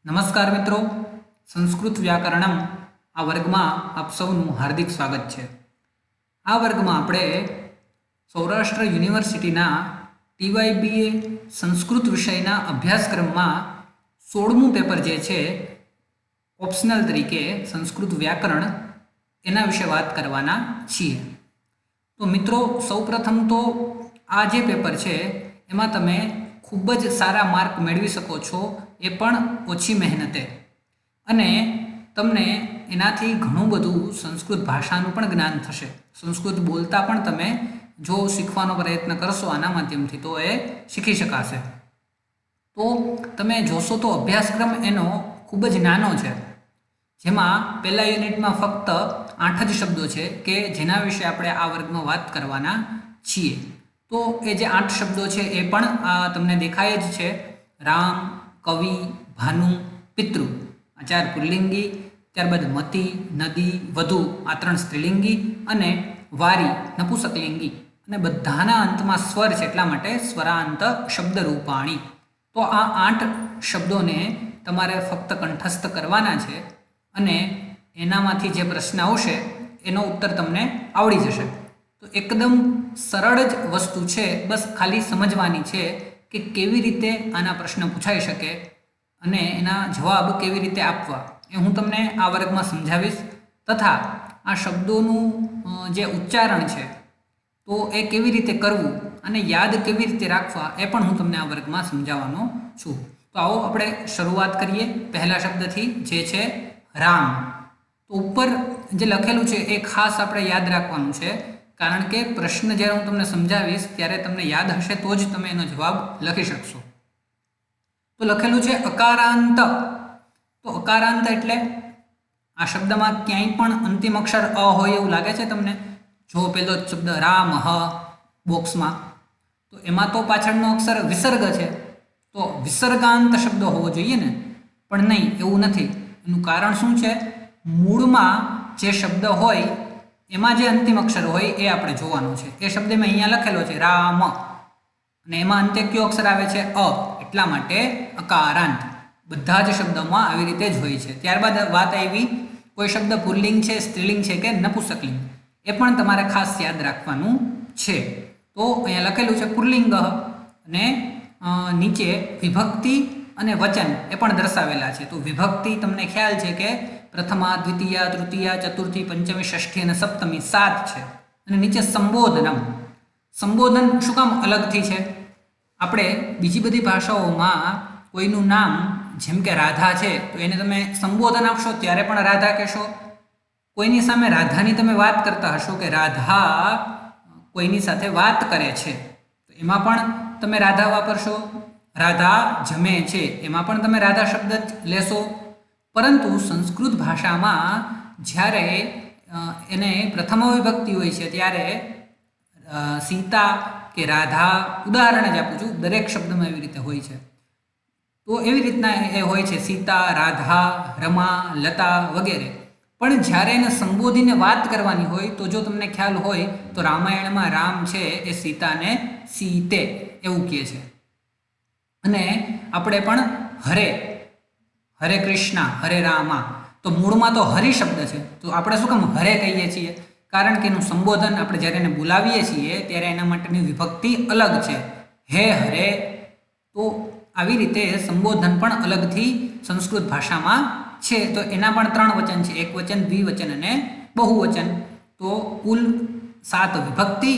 नमस्कार मित्रों, संस्कृत व्याकरणम आ वर्ग में आप सबनु हार्दिक स्वागत है। आ वर्ग में આપણે સૌરાષ્ટ્ર યુનિવર્સિટીના TYBA સંસ્કૃત વિષયના અભ્યાસક્રમમાં 16મું પેપર જે છે ઓપ્શનલ તરીકે સંસ્કૃત વ્યાકરણ એના વિશે વાત કરવાના છીએ। તો મિત્રો સૌપ્રથમ તો આ જે પેપર છે એમાં તમે ખૂબ જ સારા માર્ક મેળવી શકો છો, એ પણ ઓછી મહેનતે, અને તમને એનાથી ઘણું બધું સંસ્કૃત ભાષાનું પણ જ્ઞાન થશે। સંસ્કૃત બોલતા પણ તમે જો શીખવાનો પ્રયત્ન કરશો આના માધ્યમથી તો એ શીખી શકાશે। તો તમે જોશો તો અભ્યાસક્રમ એનો ખૂબ જ નાનો છે, જેમાં પહેલા યુનિટમાં ફક્ત 8 જ શબ્દો છે કે જેના વિશે આપણે આ વર્ગમાં વાત કરવાના છીએ। તો એ જે 8 શબ્દો છે એ પણ તમને દેખાય જ છે। રામ, કવિ, ભાનુ, પિતૃ આ 4 પુલ્લિંગી, ત્યારબાદ મતિ, નદી, વધુ આ 3 સ્ત્રીલિંગી, અને વારી નપુંસકલિંગી, અને બધાના અંતમાં સ્વર છે એટલા માટે સ્વરાંત શબ્દરૂપાણી। તો આ 8 શબ્દોને તમારે ફક્ત કંઠસ્થ કરવાના છે અને એનામાંથી જે પ્રશ્ન આવશે એનો ઉત્તર તમને આવડી જશે। તો એકદમ સરળ જ વસ્તુ છે, બસ ખાલી સમજવાની છે કે કેવી રીતે આના પ્રશ્ન પૂછાઈ શકે અને એના જવાબ કેવી રીતે આપવા એ હું તમને આ વર્ગમાં સમજાવીશ, તથા આ શબ્દોનું જે ઉચ્ચારણ છે તો એ કેવી રીતે કરવું અને યાદ કેવી રીતે રાખવા એ પણ હું તમને આ વર્ગમાં સમજાવવાનો છું। તો આવો આપણે શરૂઆત કરીએ પહેલા શબ્દથી, જે છે રામ। તો ઉપર જે લખેલું છે એ ખાસ આપણે યાદ રાખવાનું છે, કારણ કે પ્રશ્ન જ્યારે હું તમને સમજાવીશ ત્યારે તમને યાદ હશે તો જ તમે એનો જવાબ લખી શકશો। તો લખેલું છે અકારાંત। તો અકારાંત એટલે આ શબ્દમાં ક્યાંય પણ અંતિમ અક્ષર અ હોય એવું લાગે છે તમને? જો પેલો શબ્દ રામ હ બોક્સમાં, તો એમાં તો પાછળનો અક્ષર વિસર્ગ છે, તો વિસર્ગાંત શબ્દ હોવો જોઈએ ને, પણ નહીં, એવું નથી। એનું કારણ શું છે? મૂળમાં જે શબ્દ હોય એમાં જે અંતિમ અક્ષર હોય એ આપણે જોવાનો છે। એ શબ્દ મેં અહીંયા લખેલો છે રામ, અને એમાં અંતે કયો અક્ષર આવે છે? અ, એટલા માટે અકારાંત। બધા જ શબ્દોમાં આવી રીતે જ હોય છે। ત્યારબાદ વાત આવી કોઈ શબ્દ પુલ્લિંગ છે, સ્ત્રીલિંગ છે કે નપુંસકલિંગ, એ પણ તમારે ખાસ યાદ રાખવાનું છે। તો અહીંયા લખેલું છે પુલ્લિંગ, અને નીચે વિભક્તિ અને વચન એ પણ દર્શાવેલા છે। તો વિભક્તિ તમને ખ્યાલ છે કે પ્રથમા, દ્વિતીયા, તૃતીયા, ચતુર્થી, પંચમી, ષષ્ઠી અને સપ્તમી 7 છે, અને નીચે સંબોધનમ। સંબોધન શું કામ અલગથી છે? આપણે બીજી બધી ભાષાઓમાં કોઈનું નામ, જેમ કે રાધા છે, તો એને તમે સંબોધન આપશો ત્યારે પણ રાધા કહેશો। કોઈની સામે રાધાની તમે વાત કરતા હશો કે રાધા કોઈની સાથે વાત કરે છે, તો એમાં પણ તમે રાધા વાપરશો। રાધા જમે છે, એમાં પણ તમે રાધા શબ્દ જ લેશો। પરંતુ સંસ્કૃત ભાષામાં જ્યારે એને પ્રથમ વિભક્તિ હોય છે ત્યારે સીતા કે રાધા, ઉદાહરણ જ આપું છું, દરેક શબ્દમાં એવી રીતે હોય છે। તો એવી રીતના એ હોય છે સીતા, રાધા, રમા, લતા વગેરે। પણ જ્યારે એને સંબોધીને વાત કરવાની હોય તો જો તમને ખ્યાલ હોય તો રામાયણમાં રામ છે એ સીતાને સીતે એવું કહે છે, અને આપણે પણ હરે, હરે કૃષ્ણ, હરે રામા, તો મૂળમાં તો હરિ શબ્દ છે, તો આપણે શું કામ હરે કહીએ છીએ? કારણ કે એનું સંબોધન આપણે જ્યારે એને બોલાવીએ છીએ ત્યારે એના માટેની વિભક્તિ અલગ છે, હે હરે। તો આવી રીતે સંબોધન પણ અલગથી સંસ્કૃત ભાષામાં છે। તો એના પણ 3 વચન છે, એકવચન, દ્વિવચન અને બહુવચન। તો કુલ 7 વિભક્તિ,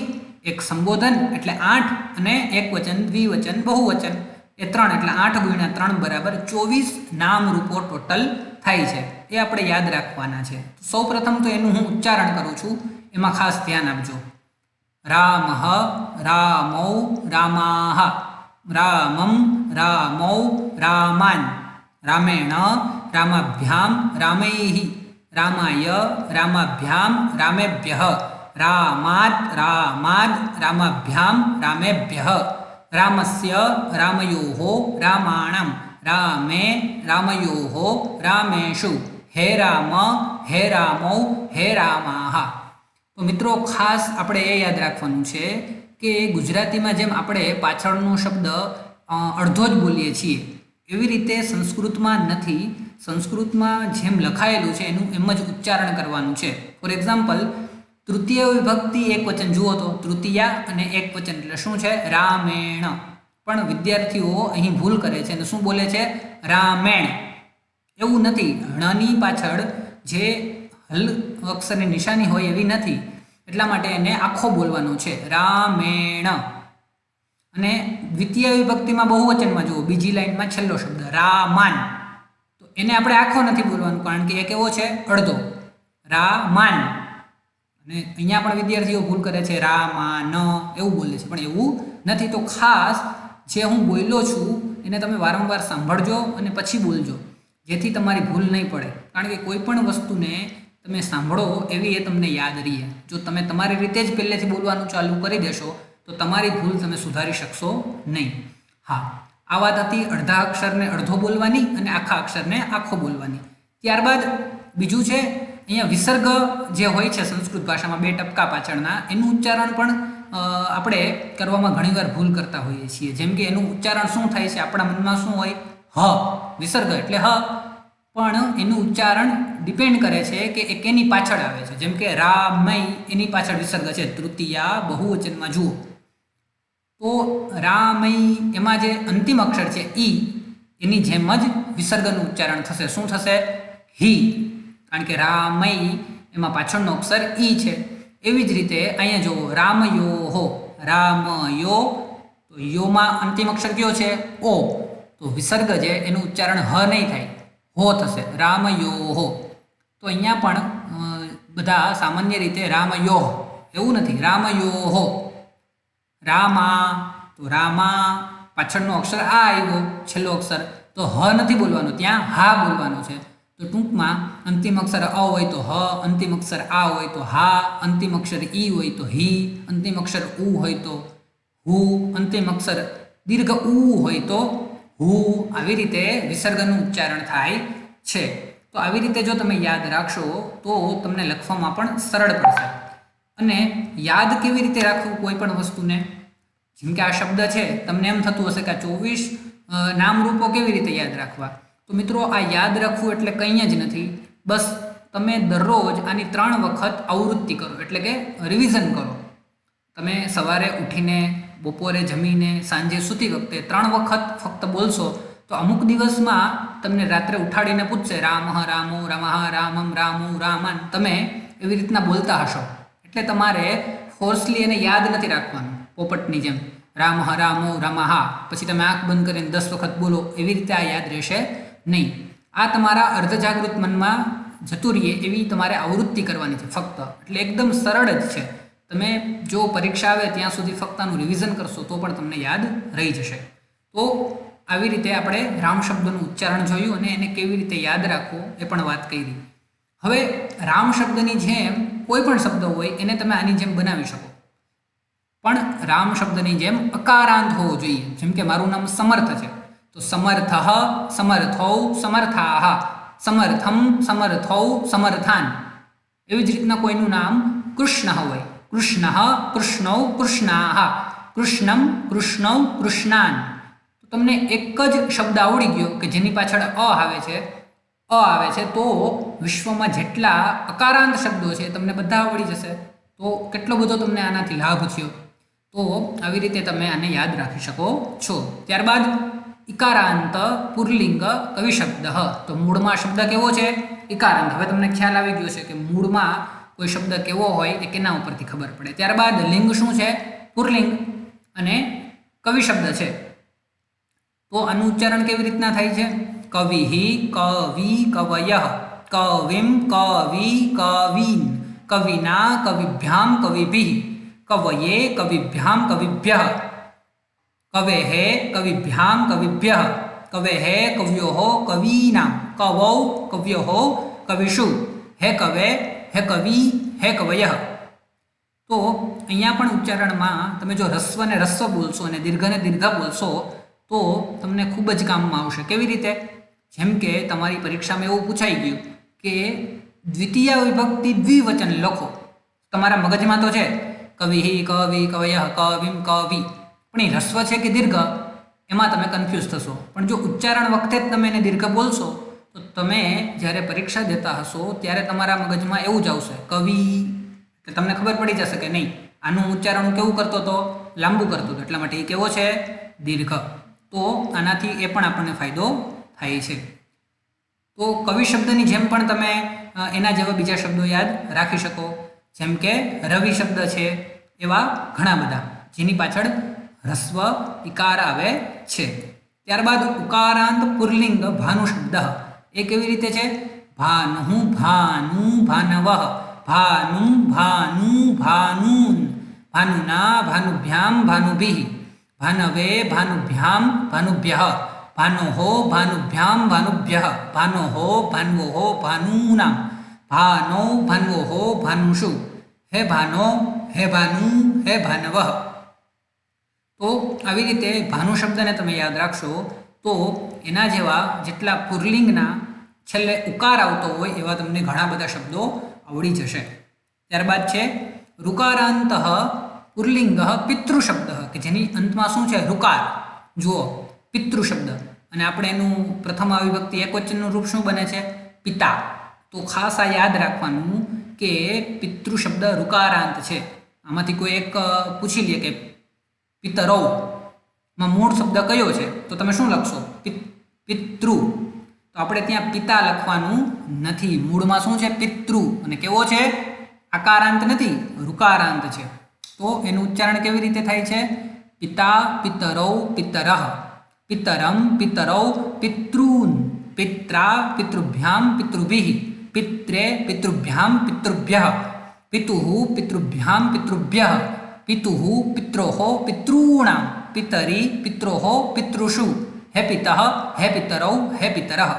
એક સંબોધન એટલે 8, અને એકવચન, દ્વિવચન, બહુવચન એ 3, એટલે 8 × 3 બરાબર 24 નામ રૂપો ટોટલ થાય છે। એ આપણે યાદ રાખવાના છે। સૌ પ્રથમ તો એનું હું ઉચ્ચારણ કરું છું, એમાં ખાસ ધ્યાન આપજો। રામઃ, રામૌ, રામાઃ, રામં, રામૌ, રામાન, રામેણ, રામાભ્યામ, રામૈઃ, રામાય, રામાભ્યામ, રામેભ્યઃ, રામાદ, રામાદ, રામાભ્યામ, રામેભ્યઃ, રામસ્ય, રામયોઃ, રામાણં, રામે, રામયોઃ, રામેષુ, હે રામ, હે રામૌ, હે રામાઃ। તો મિત્રો ખાસ આપણે એ યાદ રાખવાનું છે કે ગુજરાતીમાં જેમ આપણે પાછળનો શબ્દ અડધો જ બોલીએ છીએ, એવી રીતે સંસ્કૃતમાં નથી. સંસ્કૃતમાં જેમ લખાયેલું છે એનું એમ જ ઉચ્ચારણ કરવાનું છે. ફોર એક્ઝામ્પલ, તૃતીય વિભક્તિ એકવચન જુઓ તો તૃતીયા અને એકવચન એટલે શું છે? રામેણ. પણ વિદ્યાર્થીઓ અહીં ભૂલ કરે છે અને શું બોલે છે? રામેણ. એવું નથી. ણની પાછળ જે હલ અક્ષરની નિશાની હોય એવી નથી, એટલા માટે એને આખો બોલવાનો છે, રામેણ. અને દ્વિતીય વિભક્તિમાં બહુવચનમાં જુઓ, બીજી લાઈનમાં છેલ્લો શબ્દ રામાન, તો એને આપણે આખો નથી બોલવાનું, કારણ કે એ કેવો છે? અડધો. રામાન. અને અહીંયા પણ વિદ્યાર્થીઓ ભૂલ કરે છે, રામાન એવું બોલે છે, પણ એવું નથી. તો ખાસ જે હું બોલ્યો છું એને તમે વારંવાર સાંભળજો અને પછી બોલજો, જેથી તમારી ભૂલ નહીં પડે. કારણ કે કોઈ પણ વસ્તુને તમે સાંભળો એવી એ તમને યાદ રહે. જો તમે તમારી રીતે જ પહેલેથી બોલવાનું ચાલુ કરી દેશો તો તમારી ભૂલ તમે સુધારી શકશો નહીં. હા, આ વાત હતી અડધા અક્ષરને અડધો બોલવાની અને આખા અક્ષરને આખો બોલવાની. ત્યારબાદ બીજું છે, અહીંયા વિસર્ગ જે હોય છે સંસ્કૃત ભાષામાં 2 ટપકા પાછળના, એનું ઉચ્ચારણ પણ આપણે કરવામાં ઘણીવાર ભૂલ કરતા હોઈએ છીએ. જેમ કે એનું ઉચ્ચારણ શું થાય છે? આપણા મનમાં શું હોય? હ. વિસર્ગ એટલે હ, પણ એનું ઉચ્ચારણ ડિપેન્ડ કરે છે કે એ કેની પાછળ આવે છે. જેમ કે રામય, એની પાછળ વિસર્ગ છે. તૃતીયા બહુવચનમાં જુઓ તો રામય, એમાં જે અંતિમ અક્ષર છે ઈ, એની જેમ જ વિસર્ગનું ઉચ્ચારણ થશે. શું થશે? હી. કારણ કે રામય એમાં પાછળનો અક્ષર ઈ છે. એવી જ રીતે અહીંયા જુઓ, રામયોહો, રામયો, તો યોમાં અંતિમ અક્ષર કયો છે? ઓ. તો વિસર્ગ છે એનું ઉચ્ચારણ હ નહીં થાય, હો થશે. રામયોહો. તો અહીંયા પણ બધા સામાન્ય રીતે રામયોહ, એવું નથી, રામયોહો. રામા, તો રામા પાછળનો અક્ષર આ આવ્યો, છેલ્લો અક્ષર, તો હ નથી બોલવાનો, ત્યાં હા બોલવાનો છે. તો ટૂંકમાં અંતિમ અક્ષર અ હોય તો હ, અંતિમ અક્ષર આ હોય તો હા, અંતિમ અક્ષર ઈ હોય તો હી, અંતિમ અક્ષર ઉ હોય તો હુ, અંતિમ અક્ષર દીર્ઘ ઉ હોય તો હું. આવી રીતે વિસર્ગનું ઉચ્ચારણ થાય છે. તો આવી રીતે જો તમે યાદ રાખશો તો તમને લખવામાં પણ સરળ પડશે. અને યાદ કેવી રીતે રાખવું કોઈ પણ વસ્તુને? જેમ કે આ શબ્દ છે, તમને એમ થતું હશે કે આ 24 નામરૂપો કેવી રીતે યાદ રાખવા? તો મિત્રો, આ યાદ રાખવું એટલે કંઈ જ નથી. બસ તમે દરરોજ આની 3 વખત આવૃત્તિ કરો, એટલે કે રિવિઝન કરો. તમે સવારે ઉઠીને, બપોરે જમીને, સાંજે સૂતી વખતે 3 વખત ફક્ત બોલશો તો અમુક દિવસમાં તમને રાત્રે ઉઠાડીને પૂછશે રામઃ રામો રમઃ રામમ રામો રામન, તમે એવી રીતના બોલતા હશો. એટલે તમારે ફોર્સલી એને યાદ નથી રાખવાનું, પોપટની જેમ રામઃ રામો રમઃ, પછી તમે આંખ બંધ કરીને 10 વખત બોલો, એવી રીતે આ યાદ રહેશે નહીં. આ તમારા અર્ધજાગૃત મનમાં જતું રહીએ એવી તમારે આવૃત્તિ કરવાની છે ફક્ત. એટલે એકદમ સરળ જ છે. તમે જો પરીક્ષા આવે ત્યાં સુધી ફક્ત આનું રિવિઝન કરશો તો પણ તમને યાદ રહી જશે. તો આવી રીતે આપણે રામ શબ્દનું ઉચ્ચારણ જોયું અને એને કેવી રીતે યાદ રાખવો એ પણ વાત કરી. હવે રામ શબ્દની જેમ કોઈ પણ શબ્દ હોય એને તમે આની જેમ બનાવી શકો, પણ રામ શબ્દની જેમ અકારાંત હોવો જોઈએ. જેમ કે મારું નામ સમર્થ છે, તો સમર્થ, સમર્થૌ, સમર્થાહ, સમર્થમ, સમર્થૌ, સમર્થાન. એવી જ રીતના કોઈનું નામ કૃષ્ણ હોય, કૃષ્ણ, કૃષ્ણૌ, કૃષ્ણાહ, કૃષ્ણમ, કૃષ્ણૌ, કૃષ્ણાન. તો તમને એક જ શબ્દ આવડી ગયો કે જેની પાછળ આવે છે, તો વિશ્વમાં જેટલા અકારાંત શબ્દો છે તમને બધા આવડી જશે. તો કેટલો બધો તમને આનાથી લાભ થયો. તો આવી રીતે તમે આને યાદ રાખી શકો છો. ત્યારબાદ ઇકારાંત પુરલિંગ કવિ શબ્દ. તો મૂળમાં શબ્દ કેવો છે? ઇકારાંત. હવે તમને ખ્યાલ આવી ગયો છે કે મૂળમાં કોઈ શબ્દ કેવો હોય એ કેના ઉપરથી ખબર પડે. ત્યારબાદ લિંગ શું છે? પુરલિંગ અને કવિ શબ્દ છે. તો આનું ઉચ્ચારણ કેવી રીતના થાય છે? કવિહિ, કવિ, કવયઃ, કવિમ, કવિ, કવીન, કવિના, કવિભ્યામ, કવિભિઃ, કવયે, કવિભ્યામ, કવિભ્યઃ, કવેઃ, કવિભ્યામ, કવિભ્યઃ, કવેઃ, કવ્યોઃ, કવીનામ, કવૌ, કવ્યોઃ, કવિષુ, હે કવે, હે કવિ, હે કવયઃ. તો અહીંયા પણ ઉચ્ચારણમાં તમે જો રસ્વ ને રસ્વ બોલશો અને દીર્ઘને દીર્ઘ બોલશો તો તમને ખૂબ જ કામમાં આવશે. કેવી રીતે? જેમ કે તમારી પરીક્ષામાં એવું પૂછાઈ ગયું કે દ્વિતીય વિભક્તિ દ્વિવચન લખો. તમારા મગજમાં તો છે કવિહિ, કવિ, કવયઃ, કવિમ, કવિ, પણ એ રસ્વ છે કે દીર્ઘ? એમાં તમે કન્ફ્યુઝ થશો. પણ જો ઉચ્ચારણ વખતે જ તમે એને દીર્ઘ બોલશો તો તમે જ્યારે પરીક્ષા દેતા હશો ત્યારે તમારા મગજમાં એવું જ આવશે કવિ, એટલે તમને ખબર પડી જશે કે નહીં આનું ઉચ્ચારણ કેવું કરતો હતો, લાંબુ કરતો હતો, એટલા માટે એ કેવો છે, દીર્ઘ. તો આનાથી એ પણ આપણને ફાયદો થાય છે. તો કવિ શબ્દની જેમ પણ તમે એના જેવા બીજા શબ્દો યાદ રાખી શકો, જેમ કે રવિ શબ્દ છે, એવા ઘણા બધા જેની પાછળ હ્રસ્વ ઇકાર આવે છે. ત્યારબાદ ઉકારાંત પુલ્લિંગ ભાનુ શબ્દ, એ કેવી રીતે છે, ભાનુ ભાનુ ભાનવઃ, ભાનુ ભાનુ ભાનૂન, ભાનુના ભાનુભ્યામ ભાનુભિઃ, ભાનવે ભાનુભ્યામ ભાનુભ્યઃ, ભાનોઃ ભાનુભ્યામ ભાનુભ્યઃ, ભાનોઃ ભાન્વોઃ ભાનૂનાં, ભાનો ભાન્વોઃ ભાનુષુ, હે ભાનો હે ભાનુ હે ભાનવઃ. તો આવી રીતે ભાનુ શબ્દને તમે યાદ રાખશો તો એના જેવા જેટલા પુલ્લિંગના છેલ્લે ઉકાર આવતો હોય એવા તમને ઘણા બધા શબ્દો આવડી જશે. ત્યારબાદ છે ઋકારાંત પુલ્લિંગ પિતૃ શબ્દ, કે જેની અંતમાં શું છે, ઋકાર. જુઓ પિતૃ શબ્દ, અને આપણે એનું પ્રથમ વિભક્તિ એકવચનનું રૂપ શું બને છે, પિતા. તો ખાસ આ યાદ રાખવાનું કે પિતૃ શબ્દ ઋકારાંત છે. આમાંથી કોઈ એક પૂછી લે કે પિતરૌ માં મૂળ શબ્દ કયો છે, તો તમે શું લખશો, પિતૃ. તો આપણે ત્યાં પિતા લખવાનું નથી, મૂળમાં શું છે, પિતૃ, અને કેવો છે, આકારાંત નથી, ઋકારાંત છે. તો એનું ઉચ્ચારણ કેવી રીતે થાય છે, પિતા પિતરૌ પિતરઃ, પિતરમ પિતરૌ પિતॄન, પિત્રા પિતૃભ્યામ પિતૃભિઃ, પિત્રે પિતૃભ્યામ પિતૃભ્યઃ, પિતુઃ પિતૃભ્યામ પિતૃભ્યઃ, પિતુઃ પિત્રોઃ પિતॄણાં, પિતરી પિત્રોઃ પિતૃષુ, હે પિતઃ હે પિતરૌ હે પિતરઃ.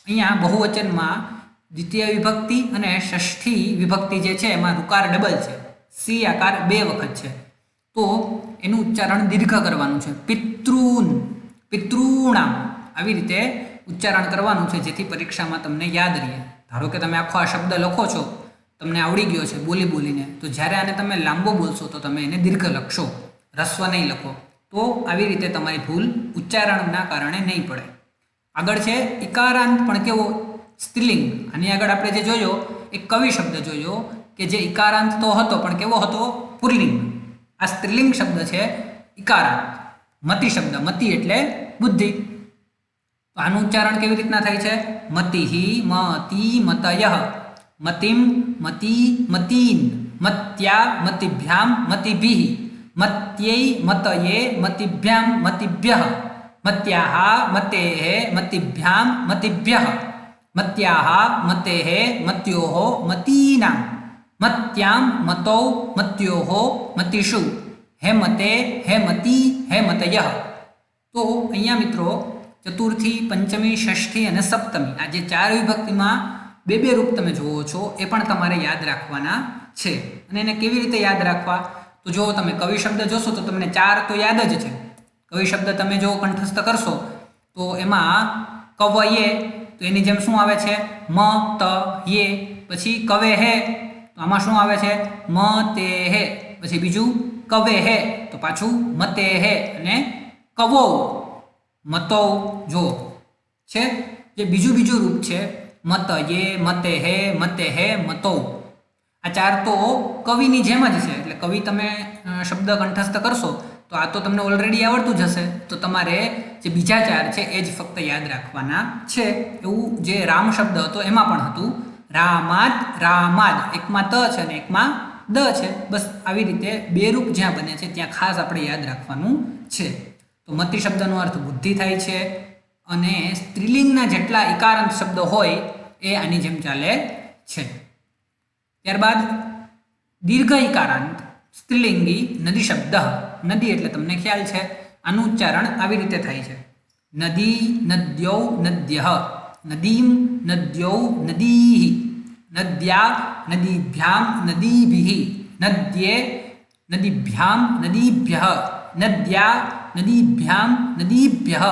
અહીંયા બહુવચનમાં દ્વિતીય વિભક્તિ અને ષષ્ઠી વિભક્તિ જે છે એમાં ઋકાર ડબલ છે, સી આકાર 2 વખત છે. તો એનું ઉચ્ચારણ દીર્ઘ કરવાનું છે, પિતૃન પિતૃણામ, આવી રીતે ઉચ્ચારણ કરવાનું છે જેથી પરીક્ષામાં તમને યાદ રહે. ધારો કે તમે આખો આ શબ્દ લખો છો, તમને આવડી ગયો છે બોલી બોલીને, તો જ્યારે આને તમે લાંબો બોલશો તો તમે એને દીર્ઘ લખશો, હ્રસ્વ નહીં લખો. તો આવી રીતે તમારી ભૂલ ઉચ્ચારણના કારણે નહીં પડે. આગળ છે ઇકારાંત, પણ કેવો, સ્ત્રીલિંગ. આની આગળ આપણે જે જોયો એક કવિ શબ્દ જોયો કે જે ઇકારાંત તો હતો પણ કેવો હતો, પુલ્લિંગ. આ સ્ત્રીલિંગ શબ્દ છે ઇકારાંત. મતિ શબ્દ, મતિ એટલે બુદ્ધિ. તો આનું ઉચ્ચારણ કેવી રીતના થાય છે, મતિઃ મતિ મતયઃ, મતિમ મતિ મતીન, મત્યા મતિભ્યામ મતિભિઃ, મત્યૈ મતયે મતિભ્યામ મતિભ્યઃ, મત્યાઃ મતેઃ મતિભ્યામ મતિભ્યઃ, મત્યાઃ મતેઃ મત્યોઃ મતીનાં, મત્યાં મતૌ મત્યોઃ મતિષુ, હે મતે હે મતી હે મતયઃ. તો અહીંયા મિત્રો ચતુર્થી, પંચમી, ષષ્ઠી અને સપ્તમી, આ જે 4 વિભક્તિમાં 2 રૂપ તમે જુઓ છો એ પણ તમારે યાદ રાખવાના છે. અને એને કેવી રીતે યાદ રાખવા, તો જો તમે કવિ શબ્દ જોશો તો તમને 4 તો યાદ જ છે. કવિ શબ્દ તમે જો કંઠસ્થ કરશો તો એમાં કવયે, તો એની જેમ શું આવે છે, મ ત યે, પછી કવે હે, તો આમાં શું આવે છે, મ તે હે, પછી બીજું કવે હે, તો પાછું મતે હે, અને કવો મતો જો છે જે બીજું રૂપ છે, મતયે મતે હે મતો. આ 4 તો કવિની જેમ જ છે. એટલે કવિ તમે શબ્દ કંઠસ્થ કરશો તો આ તો તમને ઓલરેડી આવડતું જ હશે, તો તમારે જે બીજા 4 છે એ જ ફક્ત યાદ રાખવાના છે. એવું જે રામ શબ્દ હતો એમાં પણ હતું, રામાદ રામાદ, એકમાં ત છે અને એકમાં દ છે. બસ આવી રીતે 2 રૂપ જ્યાં બને છે ત્યાં ખાસ આપણે યાદ રાખવાનું છે. તો મતિ શબ્દનો અર્થ બુદ્ધિ થાય છે, અને સ્ત્રીલિંગના જેટલા ઇકારાંત શબ્દો હોય એ આની જેમ ચાલે છે. ત્યારબાદ દીર્ઘ ઇકારાંત સ્ત્રીલિંગી નદી શબ્દ. નદી એટલે તમને ખ્યાલ છે, આનું ઉચ્ચારણ આવી રીતે થાય છે, નદી નદ્યૌ નદ્યઃ, નદીમ નદ્યૌ નદીઃ, નદ્યા નદીભ્યામ નદીભિઃ, નદ્યે નદીભ્યામ નદીભ્યઃ, નદ્યા નદીભ્યામ નદીભ્યઃ,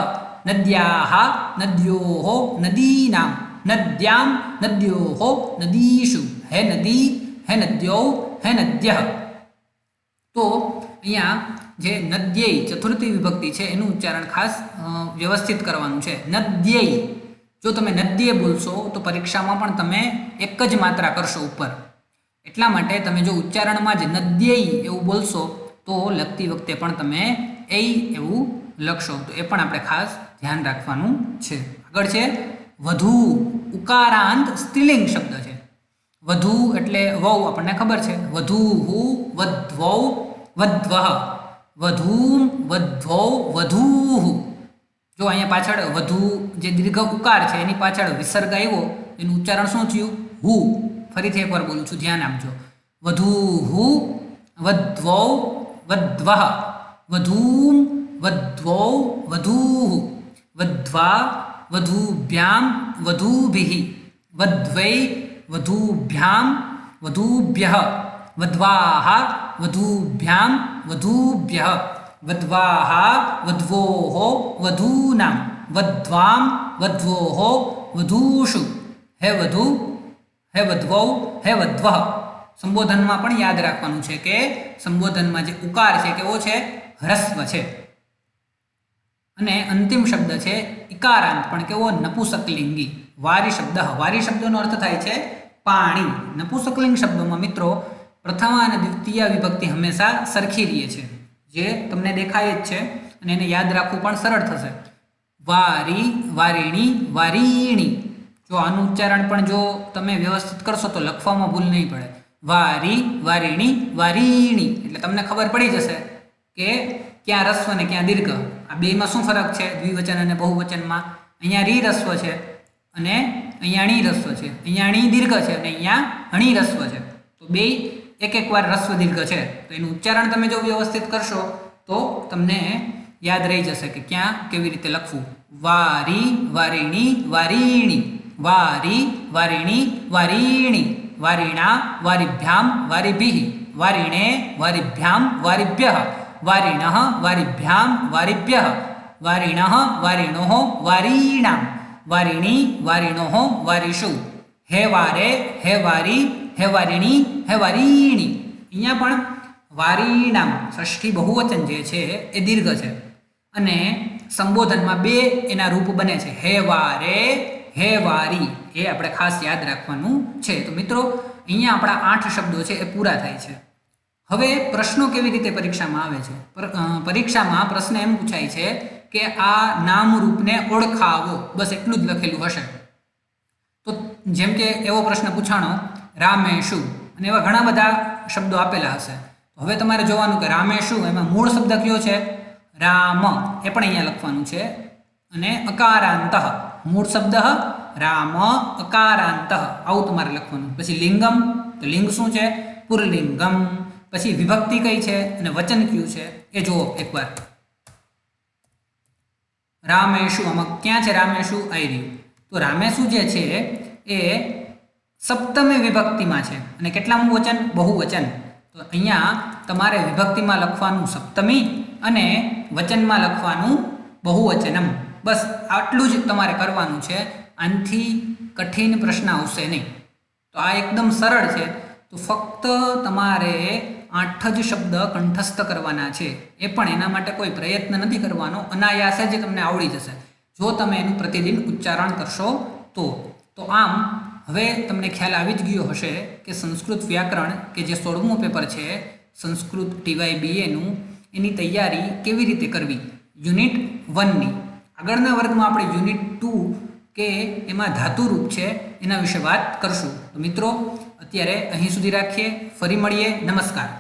નદ્યાઃ નદ્યોઃ નદીનાં, નદ્યાં નદ્યોઃ નદીષુ, હે નદી હે નદ્યો હે નદ્યઃ. તો અહીંયા જે નદ્યેય ચતુર્થી વિભક્તિ છે એનું ઉચ્ચારણ ખાસ વ્યવસ્થિત કરવાનું છે. નદ્યેય, જો તમે નદ્યે બોલશો તો પરીક્ષામાં પણ તમે એક જ માત્રા કરશો ઉપર. એટલા માટે તમે જો ઉચ્ચારણમાં જ નદ્યેય એવું બોલશો તો લખતી વખતે પણ તમે એ એવું લખશો. તો એ પણ આપણે ખાસ ધ્યાન રાખવાનું છે. આગળ છે વધુ. ઉકારાંત સ્ત્રીલિંગ શબ્દ છે. વધુ એટલે વહુ, આપણને ખબર છે. વધુ હુ વધ્વૌ વધ્વઃ, વધૂમ વધ્વૌ વધૂહ. જો અહીંયા પાછળ વધુ જે દીર્ઘ ઉકાર છે એની પાછળ વિસર્ગ આવ્યો, એનું ઉચ્ચારણ શું થયું? હુ. ફરીથી એકવાર બોલું છું, ધ્યાન આપજો. વધૂહુ વધ્વૌ વધ્વઃ, વધૂમ વધ્વૌ વધૂહ, વધ્વા વધૂભ્યામ વધૂભિઃ, વધ્વૈ વધૂભ્યામ વધૂભ્યઃ, વધ્વાઃ વધૂભ્યામ વધૂભ્યઃ, વધ્વાઃ વધ્વોઃ વધૂનાં, વધ્વાં વધ્વોઃ વધૂષુ. હે વધુ, હે વધ્વૌ, હે વધ્વઃ. સંબોધનમાં પણ યાદ રાખવાનું છે કે સંબોધનમાં જે ઉકાર છે કેવો છે? હ્રસ્વ છે. અને અંતિમ શબ્દ છે ઇકારાંત, પણ કેવો? નપુસકલિંગી. વારી શબ્દ. વારી શબ્દનો અર્થ થાય છે પાણી. નપુસકલિંગ શબ્દોમાં મિત્રો પ્રથમ અને દ્વિતીય વિભક્તિ હંમેશા સરખી રહે છે, જે તમને દેખાય જ છે અને એને યાદ રાખવું પણ સરળ થશે. વારી, વારીણી, વારીણી. જો આનું ઉચ્ચારણ પણ જો તમે વ્યવસ્થિત કરશો તો લખવામાં ભૂલ નહીં પડે. વારી, વારીણી, વારીણી. એટલે તમને ખબર પડી જશે કે ક્યાં રસ્વ ને ક્યાં દીર્ઘ. આ બેમાં શું ફરક છે દ્વિવચન અને બહુવચનમાં? અહીંયા રી રસ્વ છે અને અહીંયા ણી રસ્વ છે. અહીંયા ણી દીર્ઘ છે અને અહીંયા હણી રસ્વ છે. તો બે એક એક વાર રસ્વ દીર્ઘ છે. તો એનું ઉચ્ચારણ તમે જો વ્યવસ્થિત કરશો તો તમને યાદ રહી જશે કે ક્યાં કેવી રીતે લખવું. વારી, વારીણી, વારીણી. વારી, વારીણી, વારીણી. વારીણા, વારીભ્યામ, વારીભિઃ. વારીણે, વારીભ્યામ, વારીભ્યઃ. વારીણઃ, વારીભ્યામ, વારીભ્યઃ. વારીણઃ, વારીણોઃ, વારીણાં. વારીણી, વારીણોઃ, વારીષુ. હે વારે, હે વારી, હે વારીણી, હે વારીણી. અહીંયા પણ વારીણામ ષષ્ઠી બહુવચન જે છે એ દીર્ઘ છે અને સંબોધનમાં બે એના રૂપ બને છે. હે વારે, હે વારી. એ આપણે ખાસ યાદ રાખવાનું છે. તો મિત્રો અહીંયા આપણા 8 શબ્દો છે એ પૂરા થાય છે. હવે પ્રશ્નો કેવી રીતે પરીક્ષામાં આવે છે? પરીક્ષામાં પ્રશ્ન એમ પૂછાય છે કે આ નામરૂપને ઓળખાવો. બસ એટલું જ લખેલું હશે. તો જેમ કે એવો પ્રશ્ન પૂછાણો રામેશુ, અને એવા ઘણા બધા શબ્દો આપેલા હશે. હવે તમારે જોવાનું કે રામેશુ એમાં મૂળ શબ્દ કયો છે? રામ. એ પણ અહીંયા લખવાનું છે. અને અકારાંત, મૂળ શબ્દ રામ, અકારાંત, આવું તમારે લખવાનું. પછી લિંગમ, તો લિંગ શું છે? પુરલિંગમ. પછી વિભક્તિ કઈ છે અને વચન કયું છે એ જુઓ એકવાર. રામેશુ, આમાં ક્યાં છે રામેશુ? આવી રહ્યું. તો રામેશુ જે છે એ સપ્તમી વિભક્તિમાં છે અને કેટલામું વચન? બહુવચન. તો અહીંયા તમારે વિભક્તિમાં લખવાનું સપ્તમી અને વચનમાં લખવાનું બહુવચનમ. બસ આટલું જ તમારે કરવાનું છે. આનાથી કઠિન પ્રશ્ન આવશે નહીં. તો આ એકદમ સરળ છે. તો ફક્ત તમારે 8 જ શબ્દ કંઠસ્થ કરવાના છે. એ પણ એના માટે કોઈ પ્રયત્ન નથી કરવાનો, અનાયાસે જ તમને આવડી જશે જો તમે એનું પ્રતિદિન ઉચ્ચારણ કરશો તો. તો આમ હવે તમને ખ્યાલ આવી જ ગયો હશે કે સંસ્કૃત વ્યાકરણ કે જે 16મું પેપર છે સંસ્કૃત TYBAનું, એની તૈયારી કેવી રીતે કરવી યુનિટ 1ની. આગળના વર્ગમાં આપણે યુનિટ 2 કે એમાં ધાતુરૂપ છે એના વિશે વાત કરશું. તો મિત્રો અત્યારે અહીં સુધી રાખીએ. ફરી મળીએ. નમસ્કાર.